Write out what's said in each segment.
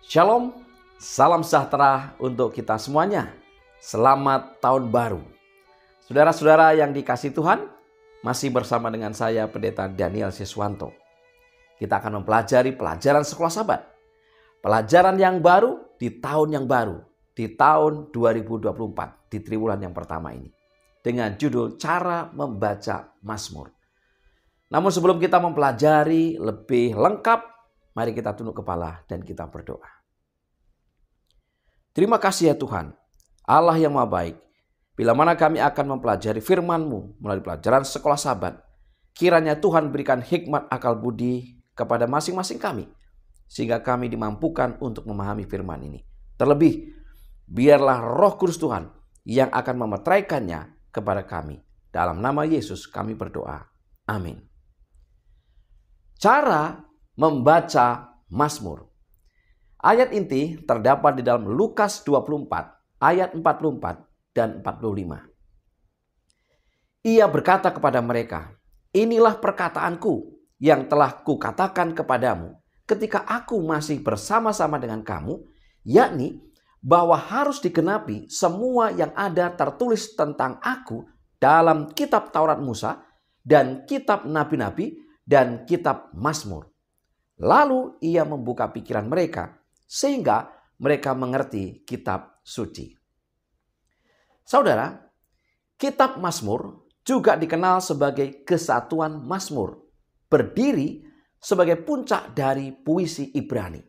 Shalom, salam sejahtera untuk kita semuanya. Selamat tahun baru. Saudara-saudara yang dikasihi Tuhan, masih bersama dengan saya Pendeta Daniel Siswanto. Kita akan mempelajari pelajaran sekolah Sabat. Pelajaran yang baru di tahun yang baru, di tahun 2024, di triwulan yang pertama ini. Dengan judul Cara Membaca Mazmur. Namun sebelum kita mempelajari lebih lengkap, mari kita tunduk kepala dan kita berdoa. Terima kasih ya Tuhan, Allah yang Maha Baik. Bila mana kami akan mempelajari firman-Mu melalui pelajaran sekolah Sabat, kiranya Tuhan berikan hikmat akal budi kepada masing-masing kami, sehingga kami dimampukan untuk memahami firman ini. Terlebih, biarlah Roh Kudus Tuhan yang akan memeteraikannya kepada kami. Dalam nama Yesus kami berdoa. Amin. Cara membaca Mazmur. Ayat inti terdapat di dalam Lukas 24 ayat 44 dan 45. Ia berkata kepada mereka, "Inilah perkataanku yang telah kukatakan kepadamu ketika aku masih bersama-sama dengan kamu, yakni bahwa harus digenapi semua yang ada tertulis tentang aku dalam kitab Taurat Musa dan kitab Nabi-Nabi dan kitab Mazmur." Lalu ia membuka pikiran mereka sehingga mereka mengerti kitab suci. Saudara, kitab Mazmur juga dikenal sebagai kesatuan Mazmur, berdiri sebagai puncak dari puisi Ibrani.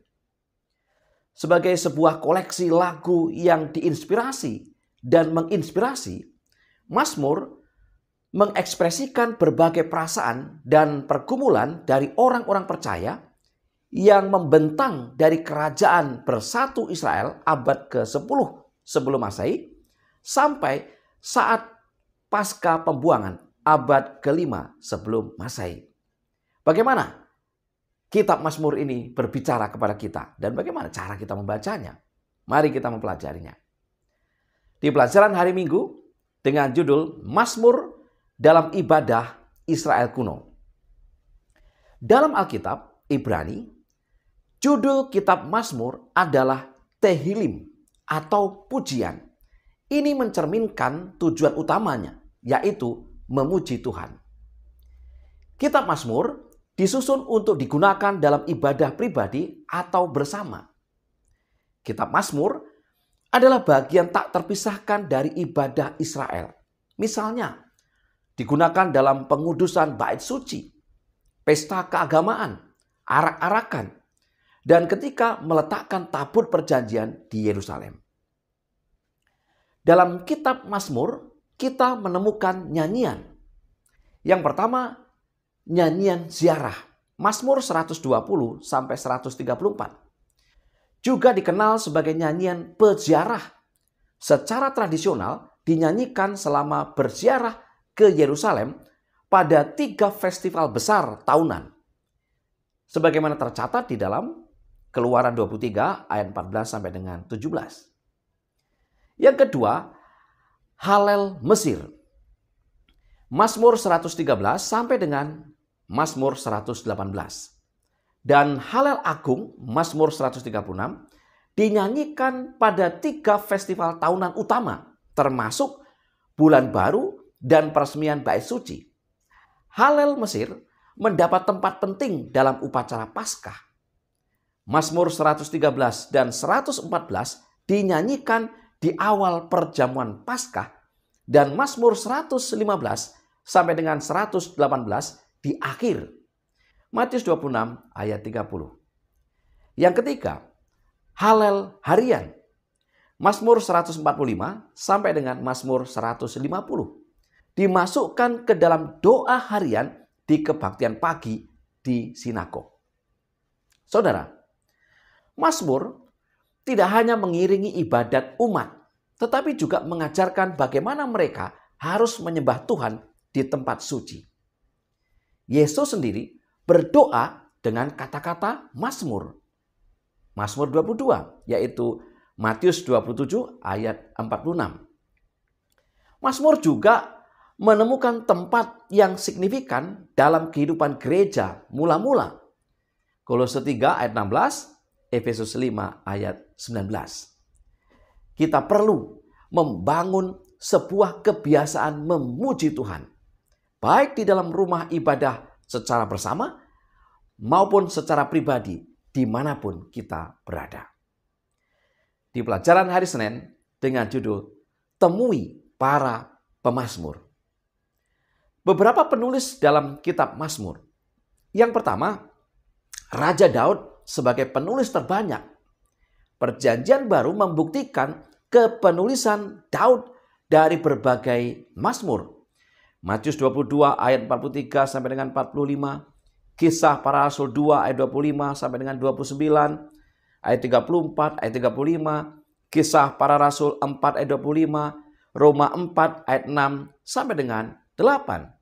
Sebagai sebuah koleksi lagu yang diinspirasi dan menginspirasi, Mazmur mengekspresikan berbagai perasaan dan pergumulan dari orang-orang percaya yang membentang dari kerajaan bersatu Israel abad ke-10 sebelum Masehi sampai saat pasca pembuangan abad ke-5 sebelum Masehi. Bagaimana kitab Mazmur ini berbicara kepada kita dan bagaimana cara kita membacanya? Mari kita mempelajarinya. Di pelajaran hari Minggu dengan judul Mazmur dalam ibadah Israel kuno. Dalam Alkitab Ibrani, judul kitab Mazmur adalah Tehillim atau pujian. Ini mencerminkan tujuan utamanya, yaitu memuji Tuhan. Kitab Mazmur disusun untuk digunakan dalam ibadah pribadi atau bersama. Kitab Mazmur adalah bagian tak terpisahkan dari ibadah Israel. Misalnya, digunakan dalam pengudusan bait suci, pesta keagamaan, arak-arakan, dan ketika meletakkan tabut perjanjian di Yerusalem. Dalam kitab Mazmur, kita menemukan nyanyian. Yang pertama, nyanyian ziarah, Mazmur 120 sampai 134. Juga dikenal sebagai nyanyian peziarah. Secara tradisional dinyanyikan selama berziarah ke Yerusalem pada 3 festival besar tahunan. Sebagaimana tercatat di dalam Keluaran 23 ayat 14 sampai dengan 17. Yang kedua, Halel Mesir. Mazmur 113 sampai dengan Mazmur 118. Dan Halel Agung, Mazmur 136, dinyanyikan pada 3 festival tahunan utama, termasuk Bulan Baru dan peresmian Bait Suci. Halel Mesir mendapat tempat penting dalam upacara Paskah. Mazmur 113 dan 114 dinyanyikan di awal perjamuan Paskah dan Mazmur 115 sampai dengan 118 di akhir. Matius 26 ayat 30. Yang ketiga, Halel Harian. Mazmur 145 sampai dengan Mazmur 150 dimasukkan ke dalam doa harian di kebaktian pagi di sinagog. Saudara, Mazmur tidak hanya mengiringi ibadat umat, tetapi juga mengajarkan bagaimana mereka harus menyembah Tuhan di tempat suci. Yesus sendiri berdoa dengan kata-kata Mazmur. Mazmur 22, yaitu Matius 27 ayat 46. Mazmur juga menemukan tempat yang signifikan dalam kehidupan gereja mula-mula. Kolose 3 ayat 16, Efesus 5 ayat 19. Kita perlu membangun sebuah kebiasaan memuji Tuhan, baik di dalam rumah ibadah secara bersama maupun secara pribadi dimanapun kita berada. Di pelajaran hari Senin dengan judul Temui Para Pemazmur. Beberapa penulis dalam kitab Mazmur. Yang pertama, Raja Daud sebagai penulis terbanyak. Perjanjian Baru membuktikan kepenulisan Daud dari berbagai mazmur. Matius 22 ayat 43 sampai dengan 45, Kisah Para Rasul 2 ayat 25 sampai dengan 29, ayat 34, ayat 35, Kisah Para Rasul 4 ayat 25, Roma 4 ayat 6 sampai dengan 8.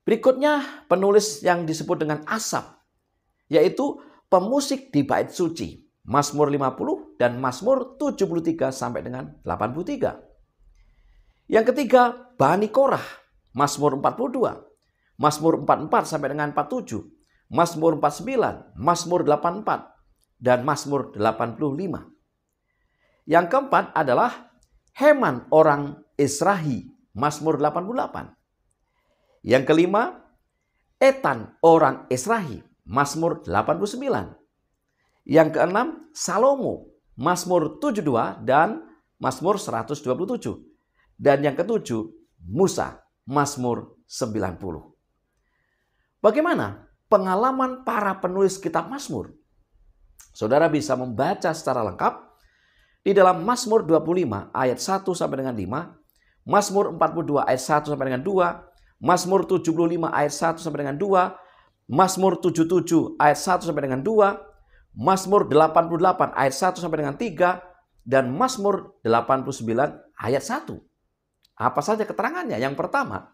Berikutnya penulis yang disebut dengan Asaf, yaitu pemusik di bait suci, Mazmur 50 dan Mazmur 73 sampai dengan 83. Yang ketiga, Bani Korah, Mazmur 42, Mazmur 44 sampai dengan 47, Mazmur 49, Mazmur 84, dan Mazmur 85. Yang keempat adalah Heman orang Israhi, Mazmur 88. Yang kelima, Etan orang Israhi, Mazmur 89. Yang keenam, Salomo, Mazmur 72 dan Mazmur 127. Dan yang ketujuh, Musa, Mazmur 90. Bagaimana pengalaman para penulis kitab Mazmur? Saudara bisa membaca secara lengkap di dalam Mazmur 25 ayat 1 sampai dengan 5, Mazmur 42 ayat 1 sampai dengan 2, Mazmur 75 ayat 1 sampai dengan 2, Mazmur 77 ayat 1 sampai dengan 2, Mazmur 88 ayat 1 sampai dengan 3, dan Mazmur 89 ayat 1. Apa saja keterangannya? Yang pertama,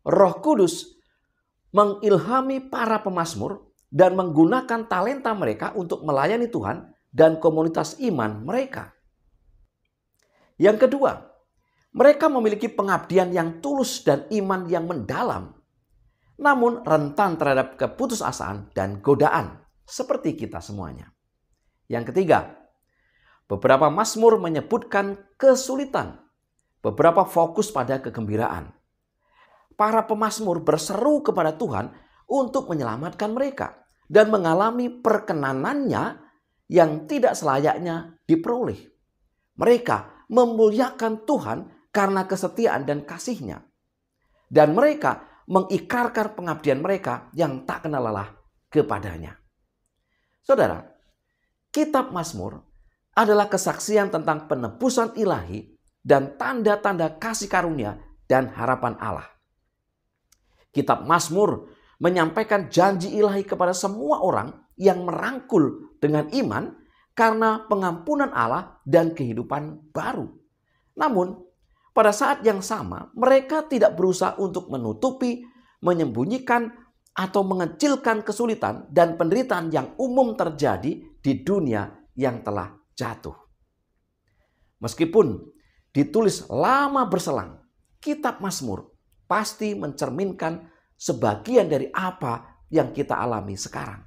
Roh Kudus mengilhami para pemazmur dan menggunakan talenta mereka untuk melayani Tuhan dan komunitas iman mereka. Yang kedua, mereka memiliki pengabdian yang tulus dan iman yang mendalam, namun rentan terhadap keputusasaan dan godaan seperti kita semuanya. Yang ketiga, beberapa mazmur menyebutkan kesulitan, beberapa fokus pada kegembiraan. Para pemazmur berseru kepada Tuhan untuk menyelamatkan mereka dan mengalami perkenanannya yang tidak selayaknya diperoleh. Mereka memuliakan Tuhan karena kesetiaan dan kasih-Nya. Dan mereka mengikrarkan pengabdian mereka yang tak kenal lelah kepadanya. Saudara, kitab Mazmur adalah kesaksian tentang penebusan ilahi dan tanda-tanda kasih karunia dan harapan Allah. Kitab Mazmur menyampaikan janji ilahi kepada semua orang yang merangkul dengan iman karena pengampunan Allah dan kehidupan baru. Namun, pada saat yang sama, mereka tidak berusaha untuk menutupi, menyembunyikan, atau mengecilkan kesulitan dan penderitaan yang umum terjadi di dunia yang telah jatuh. Meskipun ditulis lama berselang, kitab Mazmur pasti mencerminkan sebagian dari apa yang kita alami sekarang.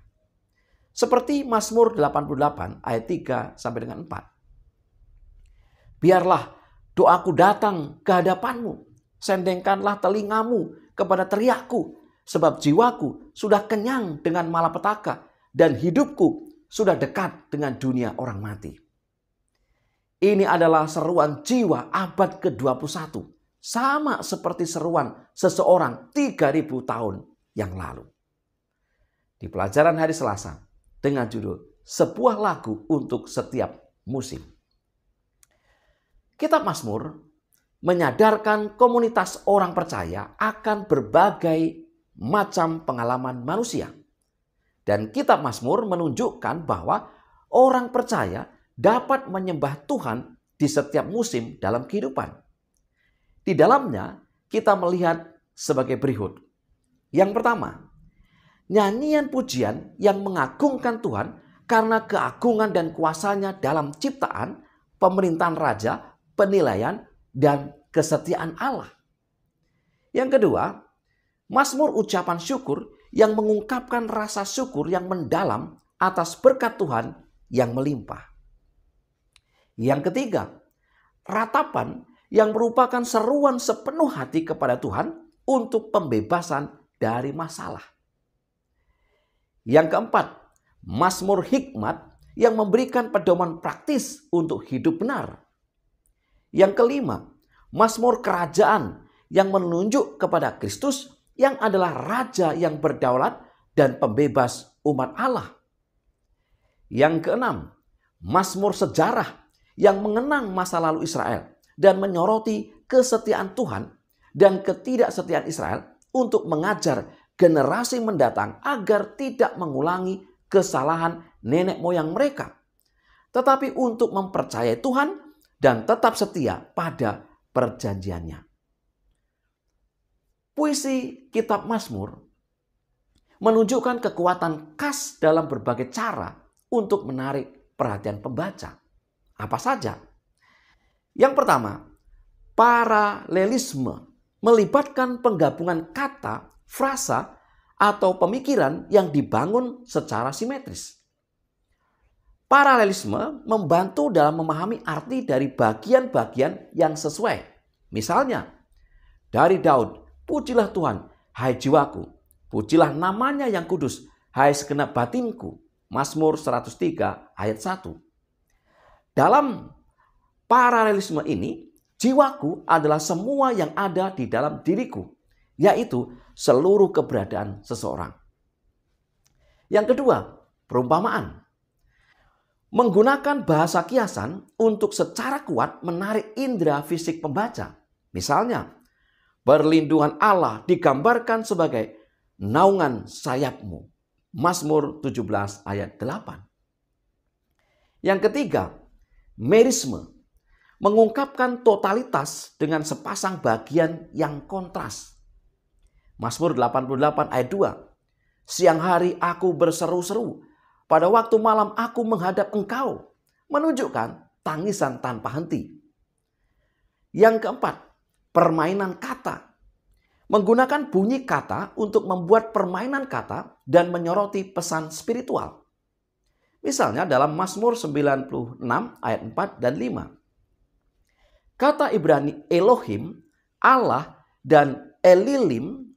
Seperti Mazmur 88 ayat 3 sampai dengan 4. Biarlah doaku datang ke hadapanmu, sendengkanlah telingamu kepada teriakku, sebab jiwaku sudah kenyang dengan malapetaka dan hidupku sudah dekat dengan dunia orang mati. Ini adalah seruan jiwa abad ke-21, sama seperti seruan seseorang 3000 tahun yang lalu. Di pelajaran hari Selasa dengan judul Sebuah Lagu untuk Setiap Musim. Kitab Mazmur menyadarkan komunitas orang percaya akan berbagai macam pengalaman manusia. Dan kitab Mazmur menunjukkan bahwa orang percaya dapat menyembah Tuhan di setiap musim dalam kehidupan. Di dalamnya kita melihat sebagai berikut. Yang pertama, nyanyian pujian yang mengagungkan Tuhan karena keagungan dan kuasanya dalam ciptaan, pemerintahan raja, penilaian, dan kesetiaan Allah. Yang kedua, Mazmur ucapan syukur yang mengungkapkan rasa syukur yang mendalam atas berkat Tuhan yang melimpah. Yang ketiga, ratapan yang merupakan seruan sepenuh hati kepada Tuhan untuk pembebasan dari masalah. Yang keempat, Mazmur hikmat yang memberikan pedoman praktis untuk hidup benar. Yang kelima, Mazmur kerajaan yang menunjuk kepada Kristus yang adalah Raja yang berdaulat dan pembebas umat Allah. Yang keenam, Mazmur sejarah yang mengenang masa lalu Israel dan menyoroti kesetiaan Tuhan dan ketidaksetiaan Israel untuk mengajar generasi mendatang agar tidak mengulangi kesalahan nenek moyang mereka, tetapi untuk mempercayai Tuhan dan tetap setia pada perjanjiannya. Puisi kitab Mazmur menunjukkan kekuatan khas dalam berbagai cara untuk menarik perhatian pembaca. Apa saja? Yang pertama, paralelisme melibatkan penggabungan kata, frasa, atau pemikiran yang dibangun secara simetris. Paralelisme membantu dalam memahami arti dari bagian-bagian yang sesuai. Misalnya, dari Daud, pujilah Tuhan, hai jiwaku. Pujilah namanya yang kudus, hai segenap batinku. Mazmur 103 ayat 1. Dalam paralelisme ini, jiwaku adalah semua yang ada di dalam diriku, yaitu seluruh keberadaan seseorang. Yang kedua, perumpamaan. Menggunakan bahasa kiasan untuk secara kuat menarik indera fisik pembaca. Misalnya, perlindungan Allah digambarkan sebagai naungan sayapmu. Mazmur 17 ayat 8. Yang ketiga, merisme. Mengungkapkan totalitas dengan sepasang bagian yang kontras. Mazmur 88 ayat 2. Siang hari aku berseru-seru, pada waktu malam aku menghadap engkau. Menunjukkan tangisan tanpa henti. Yang keempat, permainan kata. Menggunakan bunyi kata untuk membuat permainan kata dan menyoroti pesan spiritual. Misalnya dalam Mazmur 96 ayat 4 dan 5. Kata Ibrani Elohim, Allah, dan Elilim,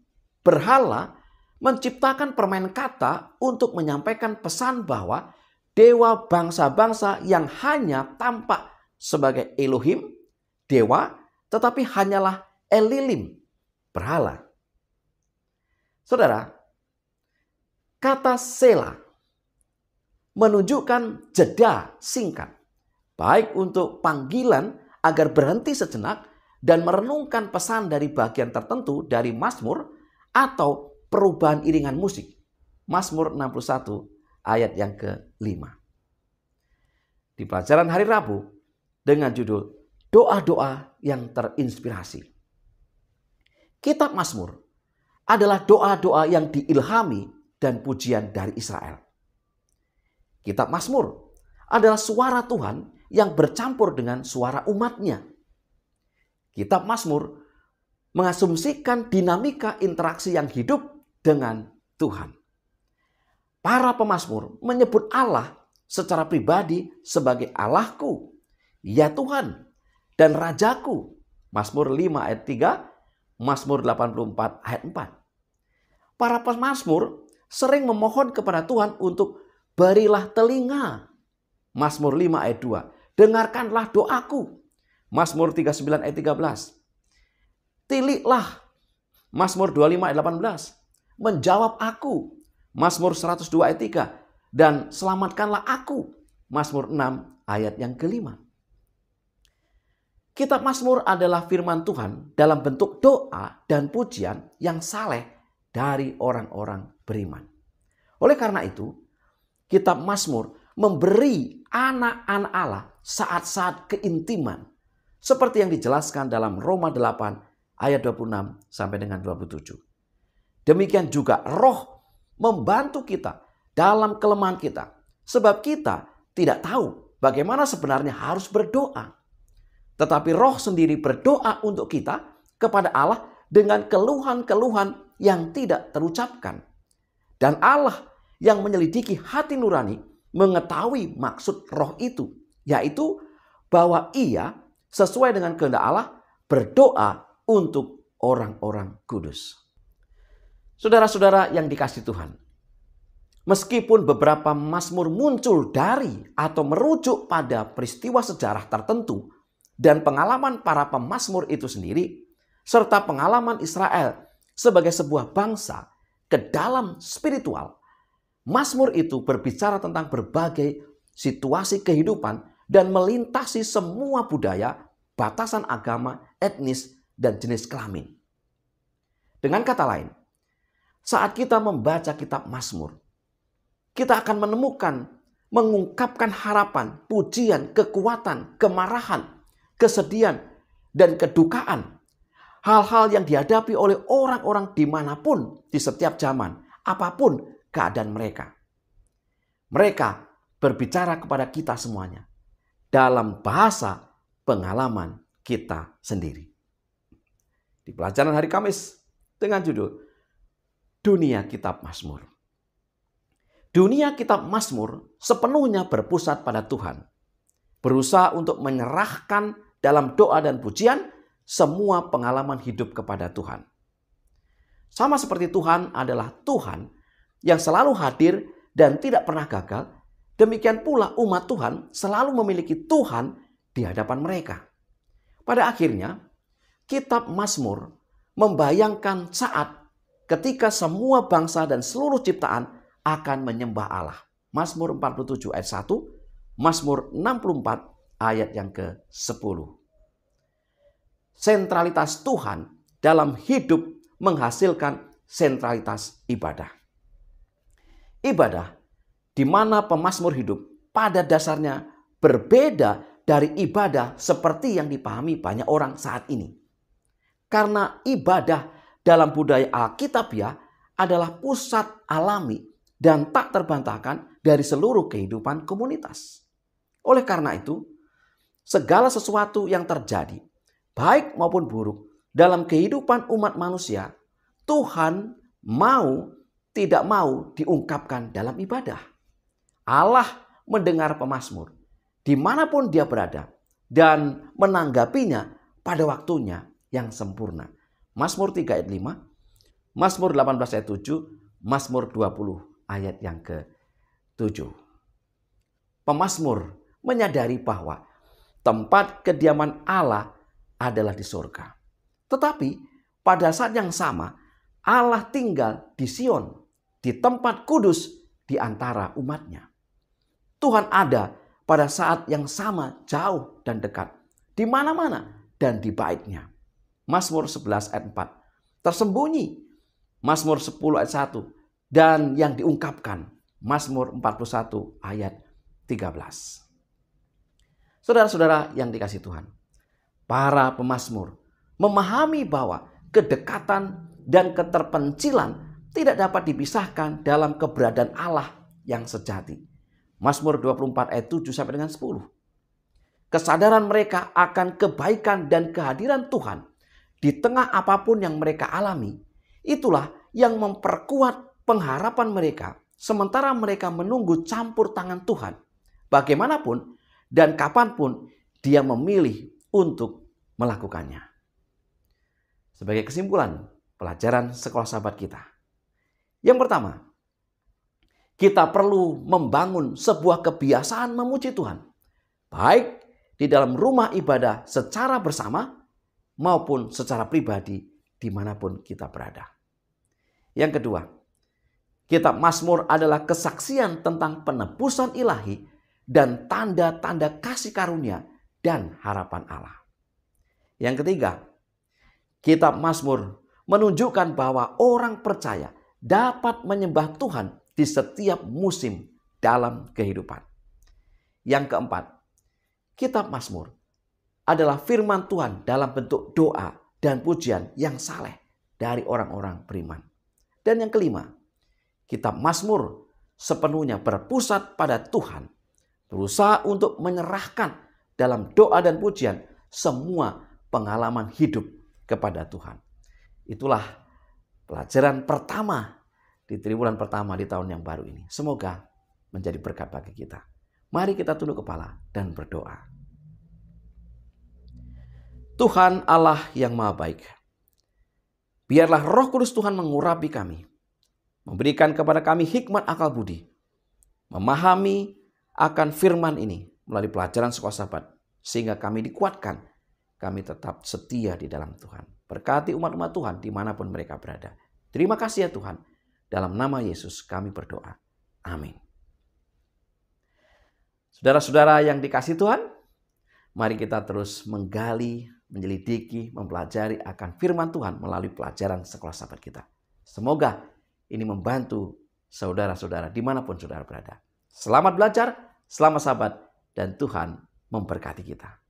berhala, menciptakan permainan kata untuk menyampaikan pesan bahwa dewa bangsa-bangsa yang hanya tampak sebagai Elohim, dewa, tetapi hanyalah Elilim, berhala. Saudara, kata Selah menunjukkan jeda singkat, baik untuk panggilan agar berhenti sejenak dan merenungkan pesan dari bagian tertentu dari Mazmur atau perubahan iringan musik. Mazmur 61 ayat yang ke-5. Di pelajaran hari Rabu dengan judul Doa-doa yang terinspirasi. Kitab Mazmur adalah doa-doa yang diilhami dan pujian dari Israel. Kitab Mazmur adalah suara Tuhan yang bercampur dengan suara umatnya. Kitab Mazmur mengasumsikan dinamika interaksi yang hidup dengan Tuhan. Para pemazmur menyebut Allah secara pribadi sebagai Allahku, ya Tuhan, dan Rajaku. Mazmur 5 ayat 3, Mazmur 84 ayat 4. Para pemazmur sering memohon kepada Tuhan untuk berilah telinga. Mazmur 5 ayat 2, dengarkanlah doaku. Mazmur 39 ayat 13. Tiliklah. Mazmur 25 ayat 18. Menjawab aku. Mazmur 102 ayat 3. Dan selamatkanlah aku. Mazmur 6 ayat yang ke-5. Kitab Mazmur adalah firman Tuhan dalam bentuk doa dan pujian yang saleh dari orang-orang beriman. Oleh karena itu, kitab Mazmur memberi anak-anak Allah saat-saat keintiman. Seperti yang dijelaskan dalam Roma 8 ayat 26 sampai dengan 27. Demikian juga Roh membantu kita dalam kelemahan kita. Sebab kita tidak tahu bagaimana sebenarnya harus berdoa. Tetapi Roh sendiri berdoa untuk kita kepada Allah dengan keluhan-keluhan yang tidak terucapkan. Dan Allah yang menyelidiki hati nurani mengetahui maksud roh itu, yaitu bahwa ia sesuai dengan kehendak Allah berdoa untuk orang-orang kudus. Saudara-saudara yang dikasihi Tuhan, meskipun beberapa mazmur muncul dari atau merujuk pada peristiwa sejarah tertentu dan pengalaman para pemazmur itu sendiri, serta pengalaman Israel sebagai sebuah bangsa ke dalam spiritual, mazmur itu berbicara tentang berbagai situasi kehidupan dan melintasi semua budaya, batasan agama, etnis, dan jenis kelamin. Dengan kata lain, saat kita membaca kitab Mazmur, kita akan menemukan, mengungkapkan harapan, pujian, kekuatan, kemarahan, kesedihan, dan kedukaan. Hal-hal yang dihadapi oleh orang-orang dimanapun, di setiap zaman, apapun keadaan mereka. Mereka berbicara kepada kita semuanya dalam bahasa pengalaman kita sendiri. Di pelajaran hari Kamis dengan judul Dunia Kitab Mazmur. Dunia Kitab Mazmur sepenuhnya berpusat pada Tuhan. Berusaha untuk menyerahkan dalam doa dan pujian semua pengalaman hidup kepada Tuhan. Sama seperti Tuhan adalah Tuhan yang selalu hadir dan tidak pernah gagal, demikian pula umat Tuhan selalu memiliki Tuhan di hadapan mereka. Pada akhirnya, kitab Mazmur membayangkan saat ketika semua bangsa dan seluruh ciptaan akan menyembah Allah. Mazmur 47 ayat 1, Mazmur 64 ayat yang ke-10. Sentralitas Tuhan dalam hidup menghasilkan sentralitas ibadah. Ibadah di mana pemazmur hidup pada dasarnya berbeda dari ibadah seperti yang dipahami banyak orang saat ini. Karena ibadah dalam budaya Alkitabiah adalah pusat alami dan tak terbantahkan dari seluruh kehidupan komunitas. Oleh karena itu, segala sesuatu yang terjadi, baik maupun buruk, dalam kehidupan umat manusia, Tuhan tidak mau diungkapkan dalam ibadah. Allah mendengar pemazmur dimanapun dia berada dan menanggapinya pada waktunya yang sempurna. Mazmur 3 ayat 5, Mazmur 18 ayat 7, Mazmur 20 ayat yang ke-7. Pemazmur menyadari bahwa tempat kediaman Allah adalah di surga. Tetapi pada saat yang sama Allah tinggal di Sion, di tempat kudus di antara umatnya. Tuhan ada pada saat yang sama jauh dan dekat, di mana-mana dan di baitnya. Mazmur 11 ayat 4. Tersembunyi, Mazmur 10 ayat 1. Dan yang diungkapkan, Mazmur 41 ayat 13. Saudara-saudara yang dikasihi Tuhan, para pemazmur memahami bahwa kedekatan dan keterpencilan tidak dapat dipisahkan dalam keberadaan Allah yang sejati. Mazmur 24 ayat 7 sampai dengan 10. Kesadaran mereka akan kebaikan dan kehadiran Tuhan di tengah apapun yang mereka alami, itulah yang memperkuat pengharapan mereka sementara mereka menunggu campur tangan Tuhan. Bagaimanapun dan kapanpun dia memilih untuk melakukannya. Sebagai kesimpulan pelajaran sekolah sahabat kita. Yang pertama, kita perlu membangun sebuah kebiasaan memuji Tuhan. Baik di dalam rumah ibadah secara bersama maupun secara pribadi dimanapun kita berada. Yang kedua, kitab Mazmur adalah kesaksian tentang penebusan ilahi dan tanda-tanda kasih karunia dan harapan Allah. Yang ketiga, kitab Mazmur menunjukkan bahwa orang percaya dapat menyembah Tuhan di setiap musim dalam kehidupan. Yang keempat, kitab Mazmur adalah firman Tuhan dalam bentuk doa dan pujian yang saleh dari orang-orang beriman. Dan yang kelima, kitab Mazmur sepenuhnya berpusat pada Tuhan, berusaha untuk menyerahkan dalam doa dan pujian semua pengalaman hidup kepada Tuhan. Itulah pelajaran pertama di triwulan pertama di tahun yang baru ini. Semoga menjadi berkat bagi kita. Mari kita tunduk kepala dan berdoa. Tuhan Allah yang Maha Baik, biarlah Roh Kudus Tuhan mengurapi kami, memberikan kepada kami hikmat akal budi, memahami akan firman ini melalui pelajaran Sekolah Sabat, sehingga kami dikuatkan, kami tetap setia di dalam Tuhan. Berkati umat-umat Tuhan dimanapun mereka berada. Terima kasih ya Tuhan. Dalam nama Yesus kami berdoa. Amin. Saudara-saudara yang dikasihi Tuhan, mari kita terus menggali, menyelidiki, mempelajari akan firman Tuhan melalui pelajaran Sekolah Sabat kita. Semoga ini membantu saudara-saudara dimanapun saudara berada. Selamat belajar, selamat sabat, dan Tuhan memberkati kita.